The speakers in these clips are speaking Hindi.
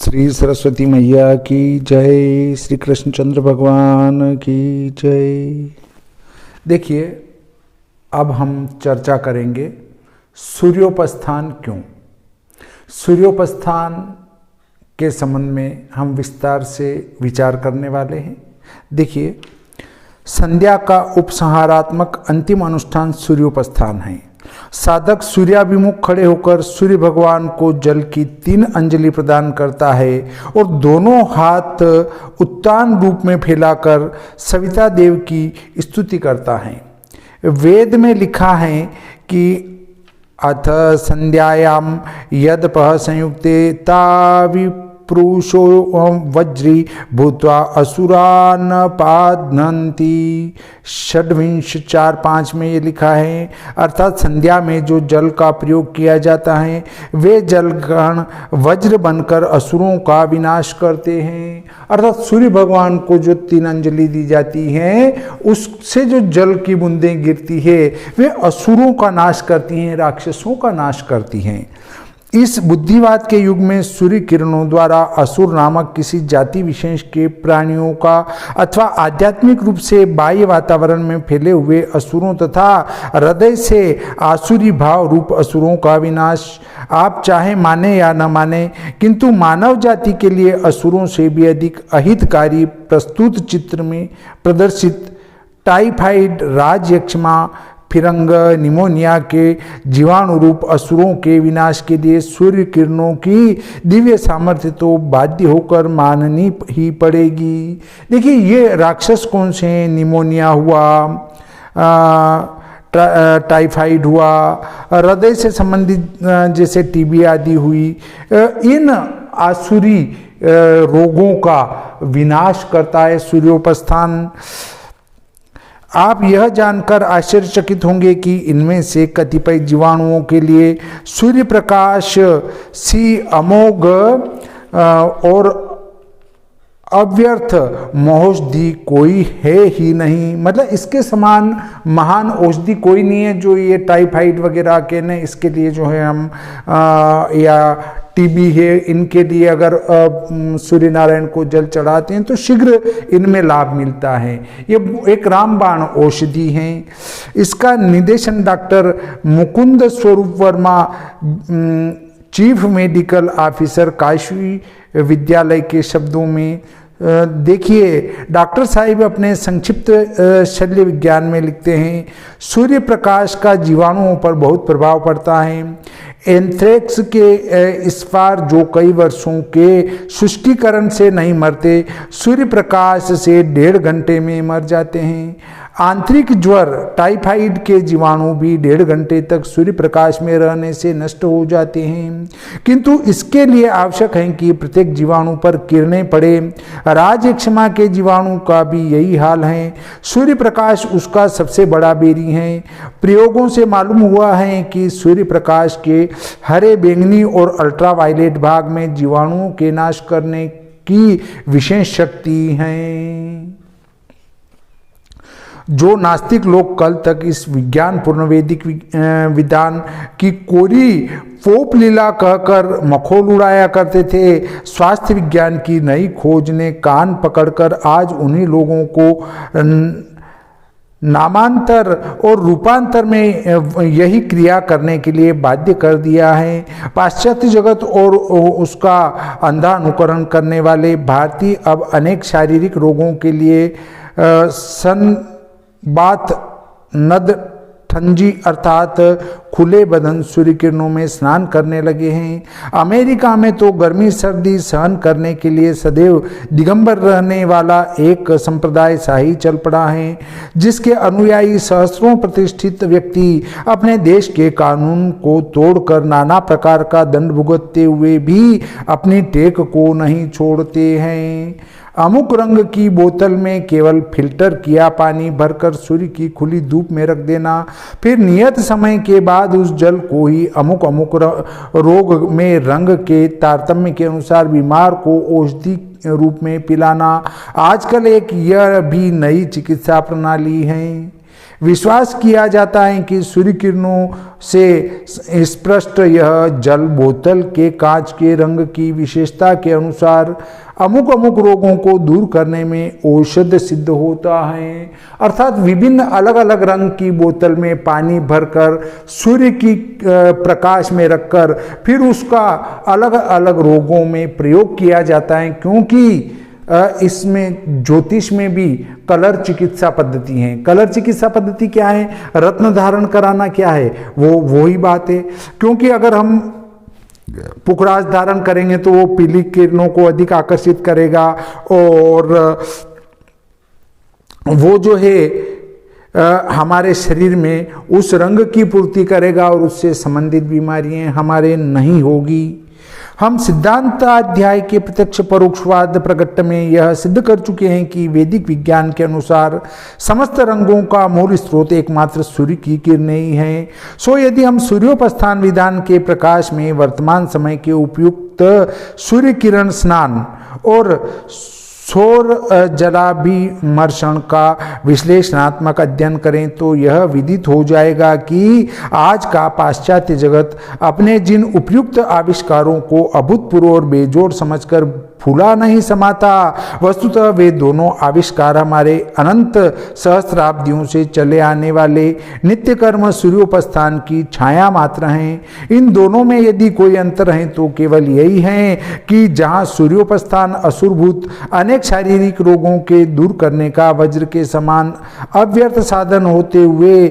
श्री सरस्वती मैया की जय, श्री कृष्णचंद्र भगवान की जय। देखिए, अब हम चर्चा करेंगे सूर्योपास्थान क्यों। सूर्योपास्थान के संबंध में हम विस्तार से विचार करने वाले हैं। देखिए, संध्या का उपसंहारात्मक अंतिम अनुष्ठान सूर्योपास्थान है। साधक सूर्याभिमुख खड़े होकर सूर्य भगवान को जल की 3 अंजलि प्रदान करता है और दोनों हाथ उत्तान रूप में फैलाकर सविता देव की स्तुति करता है। वेद में लिखा है कि अथ संध्यायाम यदपः संयुक्ते ताविप्रुषो वज्री भूत्वा असुरान पादनन्ति। 4:5 में ये लिखा है, अर्थात संध्या में जो जल का प्रयोग किया जाता है वे जलगण वज्र बनकर असुरों का विनाश करते हैं। अर्थात सूर्य भगवान को जो 3 अंजलि दी जाती है उससे जो जल की बूंदें गिरती है वे असुरों का नाश करती हैं, राक्षसों का नाश करती हैं। इस बुद्धिवाद के युग में सूर्य किरणों द्वारा असुर नामक किसी जाति विशेष के प्राणियों का अथवा आध्यात्मिक रूप से बाह्य वातावरण में फैले हुए असुरों तथा हृदय से आसुरी भाव रूप असुरों का विनाश। आप चाहे माने या न माने, किंतु मानव जाति के लिए असुरों से भी अधिक अहितकारी प्रस्तुत चित्र में प्रदर्शित टाइफाइड, राजयक्ष्मा, फिरंग, निमोनिया के जीवाणु रूप असुरों के विनाश के लिए सूर्य किरणों की दिव्य सामर्थ्य तो बाध्य होकर माननी ही पड़ेगी। देखिए, ये राक्षस कौन से हैं? निमोनिया हुआ, टाइफाइड हुआ, हृदय से संबंधित जैसे टीबी आदि हुई, इन आसुरी रोगों का विनाश करता है सूर्योपास्थान। आप यह जानकर आश्चर्यचकित होंगे कि इनमें से कतिपय जीवाणुओं के लिए सूर्य प्रकाश सी अमोघ और अव्यर्थ औषधि कोई है ही नहीं। मतलब इसके समान महान औषधि कोई नहीं है जो ये टाइफाइड वगैरह के ने इसके लिए जो है हम या टीबी है इनके लिए अगर सूर्य नारायण को जल चढ़ाते हैं तो शीघ्र इनमें लाभ मिलता है। ये एक रामबाण औषधि है। इसका निर्देशन डॉक्टर मुकुंद स्वरूप Verma, chief medical officer Kashi विद्यालय के शब्दों में देखिए। डॉक्टर साहिब अपने संक्षिप्त शल्य विज्ञान में लिखते हैं, सूर्य प्रकाश का जीवाणुओं पर बहुत प्रभाव पड़ता है। एंथ्रेक्स के स्पार जो कई वर्षों के शुष्कीकरण से नहीं मरते, सूर्य प्रकाश से 1.5 घंटे में मर जाते हैं। आंतरिक ज्वर, टाइफाइड के जीवाणु भी 1.5 घंटे तक सूर्य प्रकाश में रहने से नष्ट हो जाते हैं, किंतु इसके लिए आवश्यक है कि प्रत्येक जीवाणु पर किरणें पड़े। राजयक्ष्मा के जीवाणु का भी यही हाल है। सूर्य प्रकाश उसका सबसे बड़ा बैरी है। प्रयोगों से मालूम हुआ है कि सूर्य प्रकाश के हरे, बैंगनी और अल्ट्रावायलेट भाग में जीवाणुओं के नाश करने की विशेष शक्ति है। जो नास्तिक लोग कल तक इस विज्ञानपूर्ण वैदिक विधान की कोरी पोप लीला कहकर मखौल उड़ाया करते थे, स्वास्थ्य विज्ञान की नई खोज ने कान पकड़कर आज उन्हीं लोगों को नामांतर और रूपांतर में यही क्रिया करने के लिए बाध्य कर दिया है। पाश्चात्य जगत और उसका अंधा अनुकरण करने वाले भारतीय अब अनेक शारीरिक रोगों के लिए बात नद ठंजी अर्थात खुले बदन सूर्य किरणों में स्नान करने लगे हैं। अमेरिका में तो गर्मी सर्दी सहन करने के लिए सदैव दिगंबर रहने वाला एक संप्रदाय शाही चल पड़ा है, जिसके अनुयायी सहस्रों प्रतिष्ठित व्यक्ति अपने देश के कानून को तोड़कर नाना प्रकार का दंड भुगतते हुए भी अपनी टेक को नहीं छोड़ते हैं। अमुक रंग की बोतल में केवल फिल्टर किया पानी भरकर सूर्य की खुली धूप में रख देना, फिर नियत समय के बाद उस जल को ही अमुक अमुक रोग में रंग के तारतम्य के अनुसार बीमार को औषधि रूप में पिलाना आजकल एक यह भी नई चिकित्सा प्रणाली है। विश्वास किया जाता है कि सूर्य किरणों से स्पष्ट यह जल बोतल के कांच के रंग की विशेषता के अनुसार अमुक अमुक रोगों को दूर करने में औषध सिद्ध होता है। अर्थात विभिन्न अलग अलग रंग की बोतल में पानी भरकर सूर्य की प्रकाश में रखकर फिर उसका अलग अलग रोगों में प्रयोग किया जाता है, क्योंकि इसमें ज्योतिष में भी कलर चिकित्सा पद्धति है। कलर चिकित्सा पद्धति क्या है? रत्न धारण कराना क्या है? वो ही बात है, क्योंकि अगर हम पुखराज धारण करेंगे तो वो पीली किरणों को अधिक आकर्षित करेगा और वो जो है हमारे शरीर में उस रंग की पूर्ति करेगा और उससे संबंधित बीमारियां हमारे नहीं होगी। हम सिद्धांत अध्याय के प्रत्यक्ष परोक्षवाद प्रकट में यह सिद्ध कर चुके हैं कि वैदिक विज्ञान के अनुसार समस्त रंगों का मूल स्रोत एकमात्र सूर्य की किरणें ही हैं। सो यदि हम सूर्योपस्थान विधान के प्रकाश में वर्तमान समय के उपयुक्त सूर्य किरण स्नान और सौर जलाभिमर्शन का विश्लेषणात्मक अध्ययन करें तो यह विदित हो जाएगा कि आज का पाश्चात्य जगत अपने जिन उपयुक्त आविष्कारों को अभूतपूर्व और बेजोड़ समझकर फूला नहीं समाता, वस्तुतः वे दोनों आविष्कार हमारे अनंत सहस्राब्दियों से चले आने वाले नित्य कर्म सूर्योपस्थान की छाया मात्र हैं। इन दोनों में यदि कोई अंतर है तो केवल यही है कि जहाँ सूर्योपस्थान असुरभूत अनेक शारीरिक रोगों के दूर करने का वज्र के समान अव्यर्थ साधन होते हुए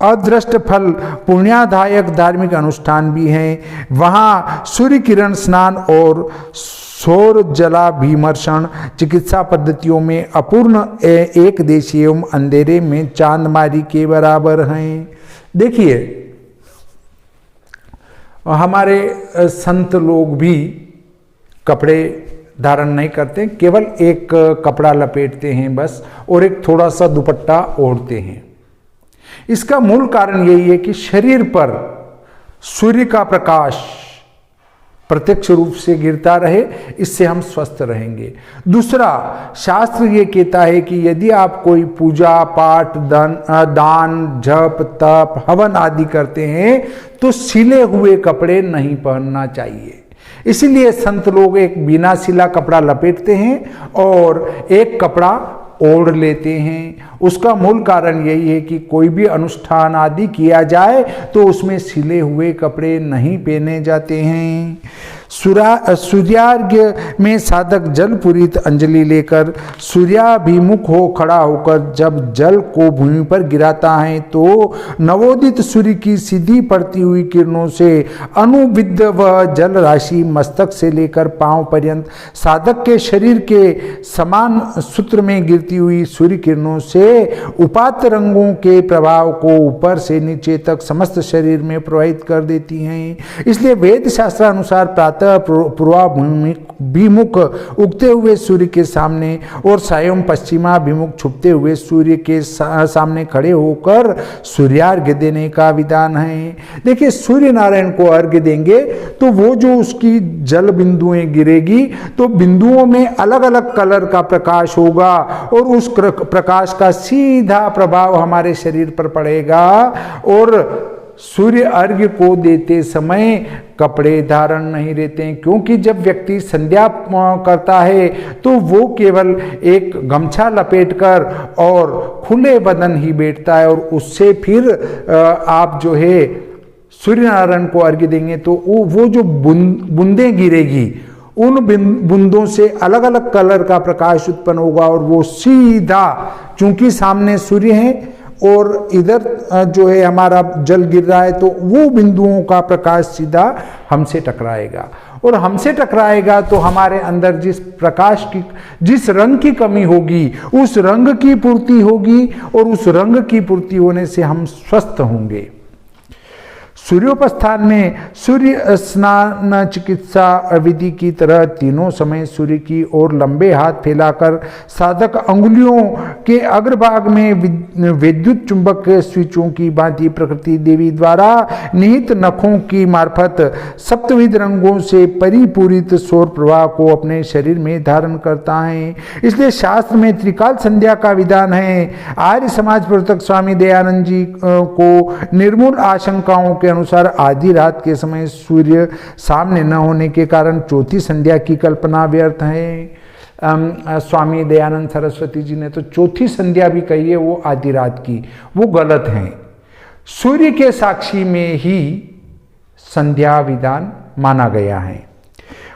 अदृष्ट फल पुण्यादायक धार्मिक अनुष्ठान भी हैं, वहाँ सूर्य किरण स्नान और सौर जलाभिमर्शन चिकित्सा पद्धतियों में अपूर्ण एक देशीय एवं अंधेरे में चांदमारी के बराबर हैं। देखिए, हमारे संत लोग भी कपड़े धारण नहीं करते, केवल एक कपड़ा लपेटते हैं बस और एक थोड़ा सा दुपट्टा ओढ़ते हैं। इसका मूल कारण यही है कि शरीर पर सूर्य का प्रकाश प्रत्यक्ष रूप से गिरता रहे, इससे हम स्वस्थ रहेंगे। दूसरा, शास्त्र ये कहता है कि यदि आप कोई पूजा पाठ दान जप तप हवन आदि करते हैं तो सिले हुए कपड़े नहीं पहनना चाहिए। इसीलिए संत लोग एक बिना सिला कपड़ा लपेटते हैं और एक कपड़ा ओढ़ लेते हैं। उसका मूल कारण यही है कि कोई भी अनुष्ठान आदि किया जाए तो उसमें सिले हुए कपड़े नहीं पहने जाते हैं। सूर्यार्घ्य में साधक जल पूरित अंजलि लेकर सूर्याभिमुख हो खड़ा होकर जब जल को भूमि पर गिराता है तो नवोदित सूर्य की सीधी पड़ती हुई किरणों से अनुविद्ध वह जल राशि मस्तक से लेकर पांव पर्यंत साधक के शरीर के समान सूत्र में गिरती हुई सूर्य किरणों से उपात्त रंगों के प्रभाव को ऊपर से नीचे तक समस्त शरीर में प्रवाहित कर देती हैं। इसलिए वेद शास्त्रानुसार प्रातः पूर्वाभिमुख उगते हुए सूर्य के सामने और सायं पश्चिमाभिमुख छुपते हुए सूर्य के सामने खड़े होकर सूर्यार्घ्य देने का विधान है। देखिए, सूर्य नारायण को अर्घ्य देंगे तो वो जो उसकी जल बिंदुएं गिरेगी तो बिंदुओं में अलग अलग कलर का प्रकाश होगा और उस प्रकाश का सीधा प्रभाव हमारे शरीर पर पड़ेगा। और सूर्य अर्घ्य को देते समय कपड़े धारण नहीं रहते हैं, क्योंकि जब व्यक्ति संध्या करता है तो वो केवल एक गमछा लपेटकर और खुले बदन ही बैठता है और उससे फिर आप जो है सूर्य नारायण को अर्घ्य देंगे तो वो जो बूंदें गिरेगी उन बूंदों से अलग अलग कलर का प्रकाश उत्पन्न होगा और वो सीधा, चूंकि सामने सूर्य है और इधर जो है हमारा जल गिर रहा है तो वो बिंदुओं का प्रकाश सीधा हमसे टकराएगा और हमसे टकराएगा तो हमारे अंदर जिस प्रकाश की जिस रंग की कमी होगी उस रंग की पूर्ति होगी और उस रंग की पूर्ति होने से हम स्वस्थ होंगे। सूर्योपस्थान में सूर्य स्नान चिकित्सा विधि की तरह तीनों समय सूर्य की ओर लंबे हाथ फैलाकर साधक अंगुलियों के अग्रभाग में विद्युत चुंबक स्विचों की भांति प्रकृति देवी द्वारा निहित नखों की मार्फत सप्तविध रंगों से परिपूरित सौर प्रवाह को अपने शरीर में धारण करता है। इसलिए शास्त्र में त्रिकाल संध्या का विधान है। आर्य समाज प्रवर्तक स्वामी दयानंद जी को निर्मूल आशंकाओं के अनुसार आधी रात के समय सूर्य सामने न होने के कारण चौथी संध्या की कल्पना व्यर्थ है। स्वामी दयानंद सरस्वती जी ने तो चौथी संध्या भी कही है, वो आधी रात की, वो गलत है। सूर्य के साक्षी में ही संध्या विधान माना गया है।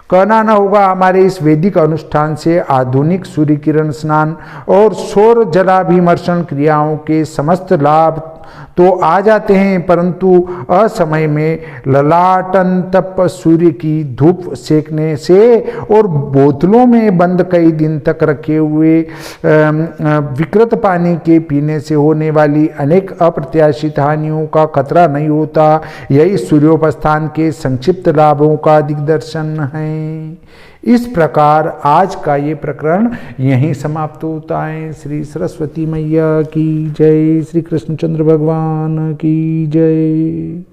कहना न होगा, हमारे इस वैदिक अनुष्ठान से आधुनिक सूर्य किरण स्नान और सौर जलाभिमर्शन क्रियाओं के समस्त लाभ तो आ जाते हैं, परंतु असमय में ललाटन तप सूर्य की धूप सेकने से और बोतलों में बंद कई दिन तक रखे हुए विकृत पानी के पीने से होने वाली अनेक अप्रत्याशित हानियों का खतरा नहीं होता। यही सूर्योपस्थान के संक्षिप्त लाभों का दिग्दर्शन है। इस प्रकार आज का ये प्रकरण यहीं समाप्त होता है। श्री सरस्वती मैया की जय, श्री कृष्णचंद्र भगवान की जय।